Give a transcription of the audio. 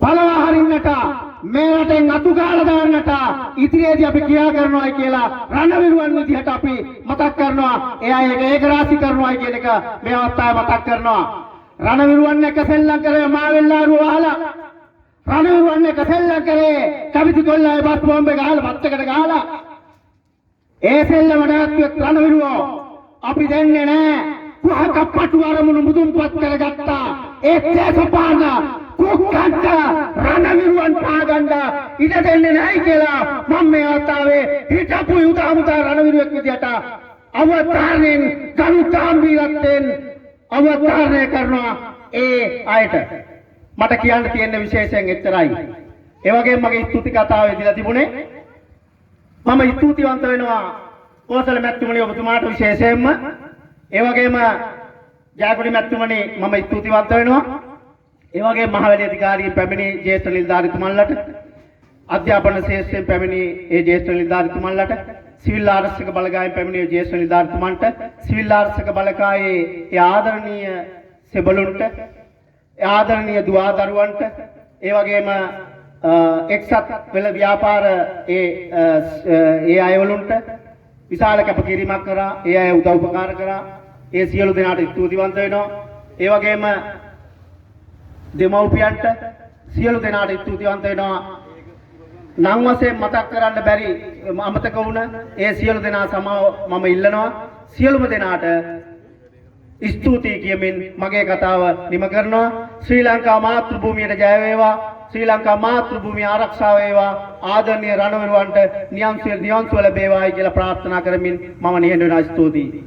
පළවා හරින්නට මේ රටෙන් අතු ගාලා දාන්නට ඉදිරියේදී අපි ක්‍රියා කරනවායි කියලා රණවිරුවන් විදිහට අපි මතක් කරනවා. එයා ඒක රාශි කරනවායි කියන එක මේ අවස්ථාවේ මතක් කරනවා. රණවිරුවන් එක සෙල්ලම් කරේ මාවෙල්ලාරුව වහලා රණවිරුවන් එක සෙල්ලම් කරේ කවිති කොල්ලාගේ බස් බෝම්බේ ගහලා බත්තකට ගහලා ඒ සෙල්ලම නැවතුත් රණවිරුවෝ අපි දෙන්නේ නැහැ. කුහක පටු අරමුණු මුදුන්පත් කරගත්තා. ඒ දේශපාලන කුක්කන්ට රණවිරුවන් පාගන්න ඉඩ දෙන්නේ නැහැ කියලා මම මේ අවස්ථාවේ හිටපු යුදහමුදා රණවිරුවෙක් විදියට අවතාරයෙන් ගනුතාම්බීරත්වයෙන් අවතාරණය කරනවා ඒ අයට. මට කියන්න තියෙන විශේෂයෙන් එච්චරයි. ඒ වගේම මගේ ස්තුති කතාවේ දීලා තිබුණේ මම ස්තුතිවන්ත වෙනවා කෝසල මැතිතුමනි ඔබතුමාට විශේෂයෙන්ම. ඒ වගේම ජයකොඩි මැතිතුමනි මම ස්තුතිවන්ත වෙනවා. ඒ වගේම මහවැලි අධිකාරියෙන් පැමිණි ජ්‍යෙෂ්ඨ නිලධාරීතුමන්ලට අධ්‍යාපන ශාස්ත්‍රයෙන් පැමිණි ඒ ජ්‍යෙෂ්ඨ නිලධාරීතුමන්ලට සිවිල් ආරක්ෂක බලකායෙන් පැමිණි ජ්‍යෙෂ්ඨ නිලධාරීතුමන්ට සිවිල් ආරක්ෂක බලකායේ ඒ ආදරණීය සෙබළුන්ට ආදරණීය දුවදරුවන්ට ඒ වගේම එක්සත් වෙල ව්‍යාපාර ඒ අයවලුන්ට විශාල කැපකිරීමක් කරා. ඒ අය උදව් උපකාර කරා. ඒ සියලු දෙනාට ස්තුතිවන්ත වෙනවා. ඒ වගේම දෙමව්පියන්ට සියලු දෙනාට ස්තුතිවන්ත වෙනවා. නම් වශයෙන් මතක් කරන්න බැරි අමතක වුණ ඒ සියලු දෙනා සමාව මම ඉල්ලනවා. සියලුම දෙනාට ස්තුතියි කියමින් මගේ කතාව නිම කරනවා. ශ්‍රී ලංකා මාතෘභූමියට ජය වේවා. ශ්‍රී ලංකා මාතෘභූමිය ආරක්ෂා වේවා. ආදරණීය රණවිරුවන්ට නියම් සුව ලැබේවායි කියලා ප්‍රාර්ථනා කරමින් මම නිහඬ වෙනවා. ස්තුතියි.